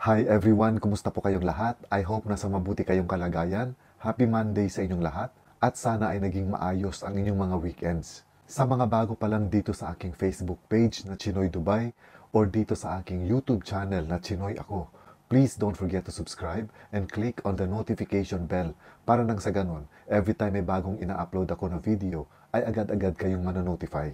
Hi everyone, kumusta po kayong lahat? I hope nasa mabuti kayong kalagayan. Happy Monday sa inyong lahat at sana ay naging maayos ang inyong mga weekends. Sa mga bago pa lang dito sa aking Facebook page na Chinoy Dubai or dito sa aking YouTube channel na Chinoy Ako, please don't forget to subscribe and click on the notification bell para nang sa ganon, every time may bagong ina-upload ako na video ay agad-agad kayong manonotify.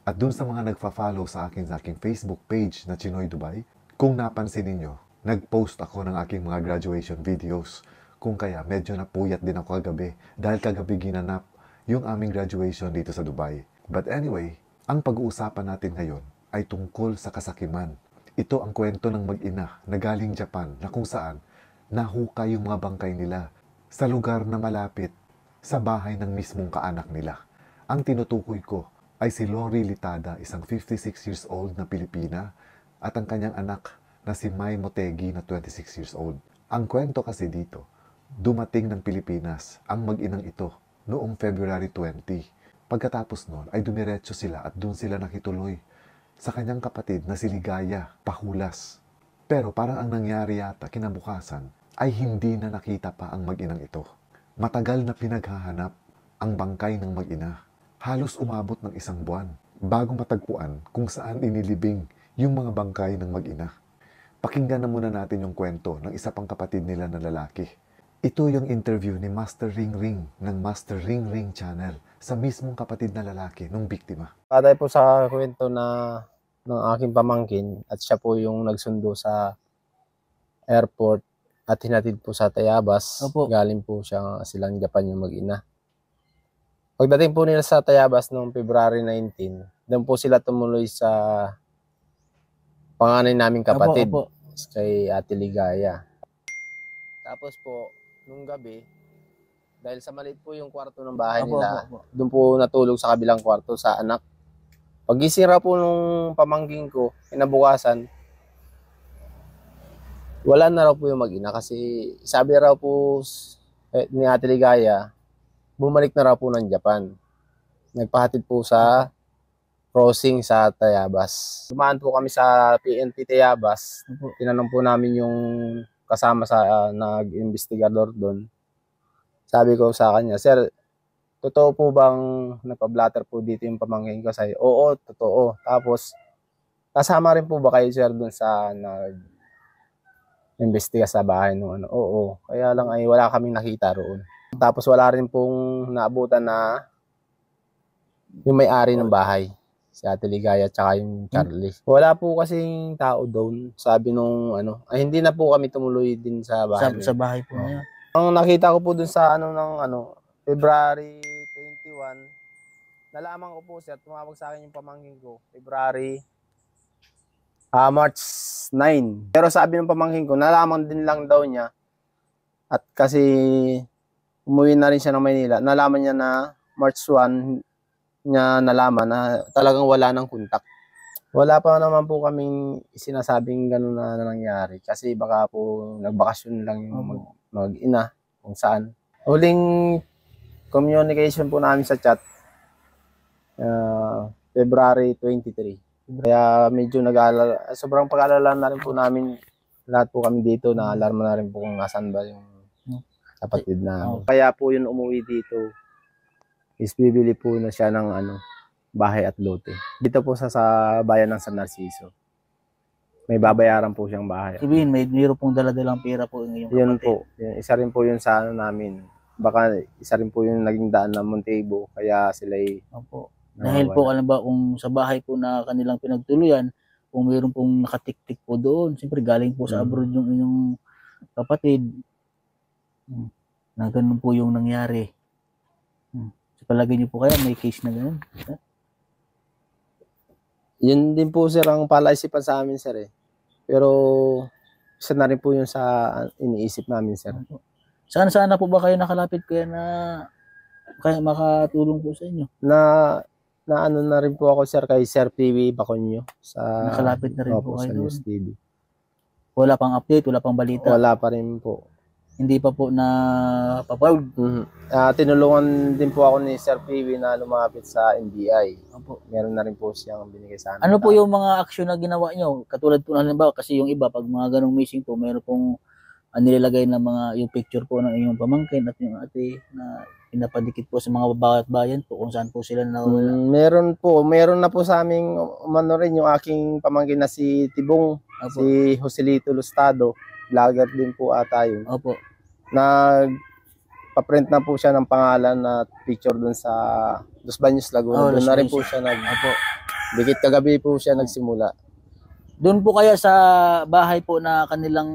At dun sa mga nagfa-follow sa aking Facebook page na Chinoy Dubai, kung napansin ninyo, nag-post ako ng aking mga graduation videos. Kung kaya medyo napuyat din ako kagabi dahil kagabi ginanap yung aming graduation dito sa Dubai. But anyway, ang pag-uusapan natin ngayon ay tungkol sa kasakiman. Ito ang kwento ng mag-ina na galing Japan na kung saan nahukay yung mga bangkay nila sa lugar na malapit sa bahay ng mismong kaanak nila. Ang tinutukoy ko ay si Lori Litada, isang 56 years old na Pilipina at ang kanyang anak na si Mai Motegi na 26 years old. Ang kwento kasi dito, dumating ng Pilipinas ang mag-inang ito noong February 20. Pagkatapos noon ay dumiretso sila at doon sila nakituloy sa kanyang kapatid na si Ligaya, Pahulas. Pero parang ang nangyari yata kinabukasan ay hindi na nakita pa ang mag-inang ito. Matagal na pinaghahanap ang bangkay ng mag-ina. Halos umabot ng 1 buwan bago matagpuan kung saan inilibing yung mga bangkay ng mag-ina. Pakinggan na muna natin yung kwento ng isa pang kapatid nila na lalaki. Ito yung interview ni Master Ring Ring ng Master Ring Ring Channel sa mismong kapatid na lalaki ng biktima. Patay po sa kwento ng aking pamangkin at siya po yung nagsundo sa airport at hinatid po sa Tayabas. Opo. Galing po silang Japan yung mag-ina. Pagdating po nila sa Tayabas noong February 19, doon po sila tumuloy sa panganay naming kapatid, Opo. kay Ate Ligaya. Tapos po, nung gabi, dahil sa maliit po yung kwarto ng bahay nila, doon po natulog sa kabilang kwarto sa anak. Pagising raw po nung pamangking ko, kinabukasan, wala na raw po yung mag-ina kasi sabi raw po ni Ate Ligaya, bumalik na raw po ng Japan. Nagpahatid po sa crossing sa Tayabas. Dumaan po kami sa PNP Tayabas. Tinanong po namin yung kasama sa nag-investigador doon. Sabi ko sa kanya, "Sir, totoo po bang napablatter po dito yung pamangkin ko?" Sabi, "Oo, totoo." Tapos, kasama rin po ba kayo, sir, doon sa nag-investiga sa bahay nung ano? Oo. Kaya lang ay wala kaming nakita roon. Tapos wala rin pong naabutan na yung may-ari ng bahay. Si Ate Ligaya at saka yung Charlie. Wala po kasing tao doon. Sabi nung hindi na po kami tumuloy din sa bahay. Sa bahay po na yun. Ang nakita ko po doon sa February 21, nalaman ko po siya, tumawag sa akin yung pamangkin ko, March 9. Pero sabi ng pamangkin ko, nalaman din lang daw niya at kasi umuwi na rin siya ng Maynila, nalaman niya na March 1 niya nalaman na talagang wala ng kontak. Wala pa naman po kaming sinasabing gano'n na nangyari kasi baka po nagbakasyon lang yung mag-ina kung saan. Huling communication po namin sa chat, February 23. Kaya medyo nag-aalala, sobrang pag-aalala na rin po namin lahat po kami dito, na-alarma na rin po kung nasan ba yung kapatid na. Kaya po yun umuwi dito. Is bibili po na siya ng bahay at lote. Dito po sa bayan ng San Narciso. May babayaran po siyang bahay. Sabihin, mayroon pong dala-dalang pera po yung Yun kapatid. po. Isa rin po yun sa namin. Baka isa rin po yung naging daan ng Montego. Kaya sila Opo. Dahil po, alam ba, kung sa bahay po na kanilang pinagtuluyan, kung mayroon pong nakatik-tik po doon, siyempre galing po sa abroad yung inyong kapatid. Na ganun po yung nangyari. Palagay niyo po kaya may case na gano'n? Yun din po, sir, ang palaisipan sa amin, sir, eh. Pero isa na rin po yun sa iniisip namin, sir. Sana po ba kayo nakalapit kaya na kaya makatulong po sa inyo? Na na rin po ako, sir, kay Sir PV Baconyo. Nakalapit na rin po kayo sa doon. News TV. Wala pang update, wala pang balita? Wala pa rin po. hindi pa po na papawag. Tinulungan din po ako ni Sir PV na lumapit sa NBI. Opo. Meron na rin po siyang binigay sa amin. Ano po yung mga aksyon na ginawa nyo? Katulad po ng halimbawa, kasi yung iba, pag mga ganong missing po, meron pong nilalagay na mga yung picture po ng inyong pamangkin at yung ate na pinapadikit po sa mga bawat bayan po kung saan po sila nawawala. Meron na po sa aming umano rin yung aking pamangkin na si Tibong, Opo. si Joselito Lustado, vlogger din po ata yun. Opo. Nagpa-print na po siya ng pangalan na picture dun sa Los Baños, Laguna. Doon Los na rin Baños. po siya Opo. dikit kagabi po siya nagsimula. Doon po kaya sa bahay po na kanilang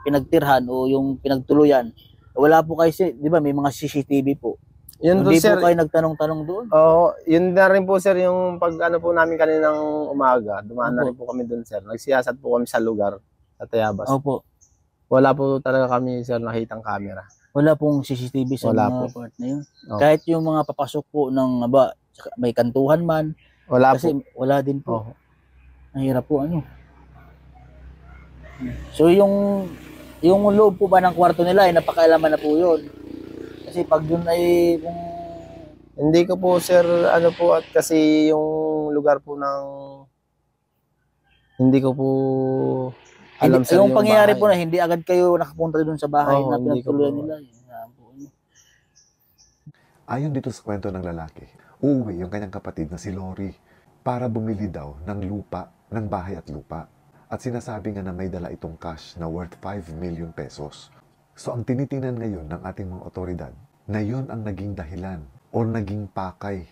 pinagtirhan o yung pinagtuluyan, wala po kayo, di ba may mga CCTV po. Yun po, Hindi sir. po kayo nagtanong-tanong doon? Oo, yun na rin po, sir, yung pag ano po namin kaninang umaga, dumaan na Opo. rin po kami doon, sir. Nagsiyasat po kami sa lugar, sa Tayabas. Opo. Wala po talaga kami, sir, nakitang camera. Wala pong CCTV sa Wala mga po. part na yun. Opo. Kahit yung mga papasok po ng may kantuhan man, Wala kasi po. wala din po. Oo. Ang hirap po ano. So yung loob po ba ng kwarto nila ay napakailaman na po yun. Kasi pag yun ay kung Hindi ko po, sir, ano po, at kasi yung lugar po ng hindi ko po alam, sir, yung pangyayari bahay. po na hindi agad kayo nakapunta doon sa bahay Oo, na hindi ko pinagtuluyan po. nila. Yan po. Ayon dito sa kwento ng lalaki, uuwi yung kanyang kapatid na si Lori para bumili daw ng lupa, ng bahay at lupa. At sinasabi nga na may dala itong cash na worth 5 million pesos. So ang tinitingnan ngayon ng ating mga otoridad na yun ang naging dahilan o naging pakay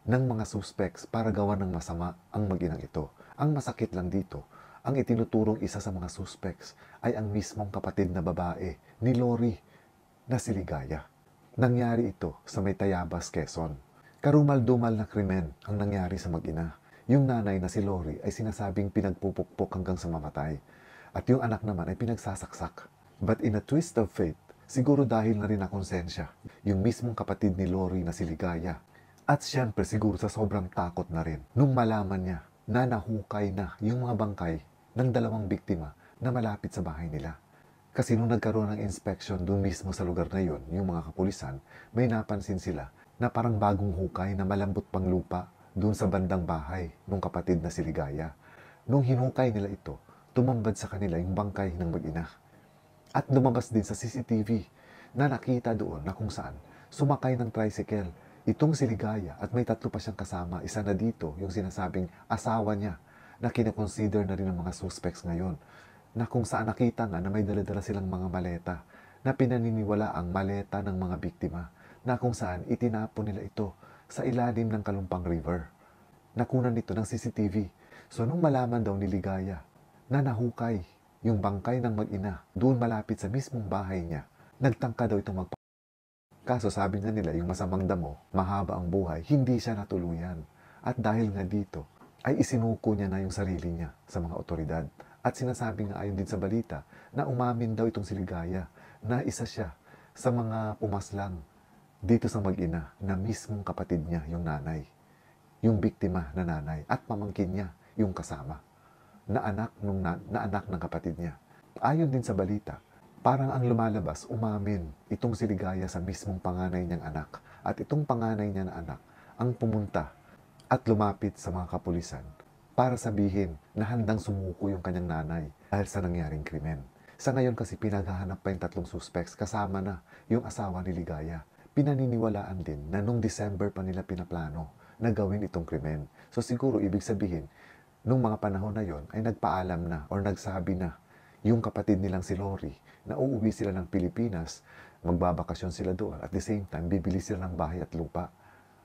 ng mga suspects para gawa ng masama ang mag-inang ito. Ang masakit lang dito, ang itinuturong isa sa mga suspects ay ang mismong kapatid na babae ni Lori na si Ligaya. Nangyari ito sa may Tayabas, Quezon. Karumal-dumal na krimen ang nangyari sa mag-ina. Yung nanay na si Lori ay sinasabing pinagpupukpok hanggang sa mamatay. At yung anak naman ay pinagsasaksak. But in a twist of fate, siguro dahil na rin na konsensya, yung mismong kapatid ni Lori na si Ligaya. At syempre siguro sa sobrang takot na rin, nung malaman niya na nahukay na yung mga bangkay ng dalawang biktima na malapit sa bahay nila. Kasi nung nagkaroon ng inspection doon mismo sa lugar na yon, yung mga kapulisan, may napansin sila na parang bagong hukay na malambot pang lupa doon sa bandang bahay ng kapatid na si Ligaya. Nung hinukay nila ito, tumambad sa kanila yung bangkay ng mag-ina. At lumabas din sa CCTV na nakita doon na kung saan sumakay ng tricycle itong si Ligaya at may 3 pa siyang kasama. Isa na dito yung sinasabing asawa niya na kinakonsider na rin ng mga suspects ngayon. Na kung saan nakita nga na may dala-dala silang mga maleta na pinaniniwala ang maleta ng mga biktima na kung saan itinapon nila ito sa ilalim ng Kalumpang River. Nakunan nito ng CCTV. So nung malaman daw ni Ligaya na nahukay yung bangkay ng mag-ina doon malapit sa mismong bahay niya, nagtangka daw itong Kaso sabi nga nila yung masamang damo, mahaba ang buhay, hindi siya natuluyan. At dahil nga dito, ay isinuko niya na yung sarili niya sa mga otoridad. At sinasabi nga ayon din sa balita na umamin daw itong si Ligaya na isa siya sa mga pumaslang dito sa mag-ina na mismong kapatid niya yung nanay. Yung biktima na nanay at pamangkin niya yung kasama na anak ng kapatid niya. Ayon din sa balita, parang ang lumalabas, umamin itong si Ligaya sa mismong panganay niyang anak. At itong panganay niya na anak ang pumunta at lumapit sa mga kapulisan para sabihin na handang sumuko yung kanyang nanay dahil sa nangyaring krimen. Sa ngayon kasi pinaghahanap pa yung 3 suspects kasama na yung asawa ni Ligaya. Pinaniniwalaan din na nung December pa nila pinaplano na gawin itong krimen. So siguro ibig sabihin, nung mga panahon na yon ay nagpaalam na or nagsabi na yung kapatid nilang si Lori na uuwi sila ng Pilipinas, magbabakasyon sila doon. At the same time, bibili sila ng bahay at lupa.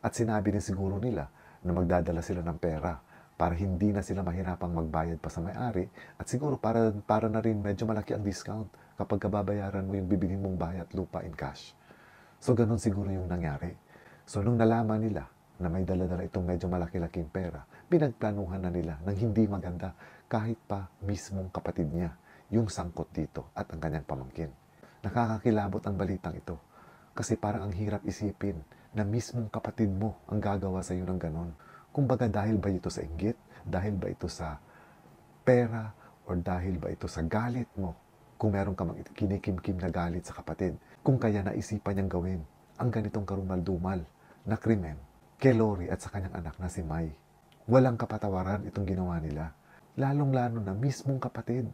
At sinabi din siguro nila na magdadala sila ng pera para hindi na sila mahirapang magbayad pa sa may-ari. At siguro para na rin medyo malaki ang discount kapag kababayaran mo yung bibilhin mong bahay at lupa in cash. So ganun siguro yung nangyari. So nung nalaman nila na may dala-dala itong medyo malaki-laking pera, pinagplanuhan na nila ng hindi maganda kahit pa mismong kapatid niya yung sangkot dito at ang kanyang pamangkin. Nakakakilabot ang balitang ito kasi parang ang hirap isipin na mismong kapatid mo ang gagawa sa iyo ng ganon. Kumbaga dahil ba ito sa inggit? Dahil ba ito sa pera? Or dahil ba ito sa galit mo kung meron ka kinikimkim na galit sa kapatid, kung kaya naisipan niyang gawin ang ganitong karumal-dumal na krimen kay Lori at sa kanyang anak na si Mai. Walang kapatawaran itong ginawa nila. Lalong-lalo na mismong kapatid.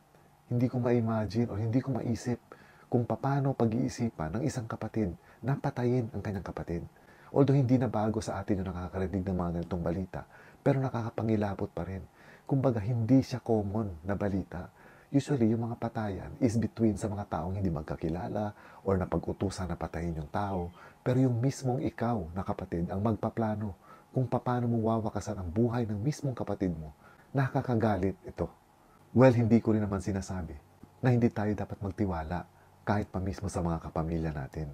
Hindi ko ma-imagine o hindi ko maisip kung paano pag-iisipan ng isang kapatid na patayin ang kanyang kapatid. Although hindi na bago sa atin yung nakakarinig ng mga ganitong balita, pero nakakapangilabot pa rin. Kumbaga, hindi siya common na balita. Usually, yung mga patayan is between sa mga taong hindi magkakilala or napag-utusan na patayin yung tao. Pero yung mismong ikaw na kapatid ang magpaplano kung paano mo wawakasan ang buhay ng mismong kapatid mo, nakakagalit ito. Well, hindi ko rin naman sinasabi na hindi tayo dapat magtiwala kahit pa mismo sa mga kapamilya natin.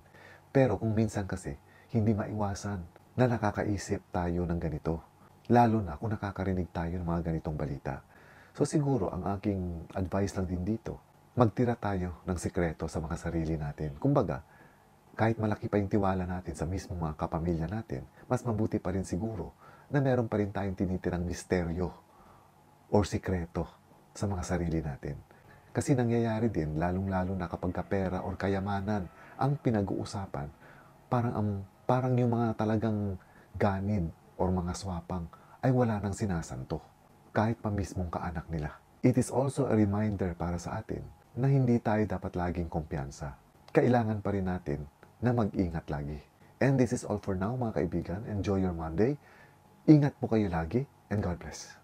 Pero kung minsan kasi, hindi maiwasan na nakakaisip tayo ng ganito. Lalo na kung nakakarinig tayo ng mga ganitong balita. So siguro ang aking advice lang din dito, magtira tayo ng sikreto sa mga sarili natin. Kumbaga, kahit malaki pa yung tiwala natin sa mismo mga kapamilya natin, mas mabuti pa rin siguro na meron pa rin tayong tinitirang misteryo or sikreto sa mga sarili natin. Kasi nangyayari din, lalong-lalo na kapag pera or kayamanan ang pinag-uusapan, parang yung mga talagang ganid or mga swapang ay wala nang sinasanto, kahit pa mismong kaanak nila. It is also a reminder para sa atin na hindi tayo dapat laging kumpiyansa. Kailangan pa rin natin na mag-ingat lagi. And this is all for now mga kaibigan. Enjoy your Monday. Ingat po kayo lagi and God bless.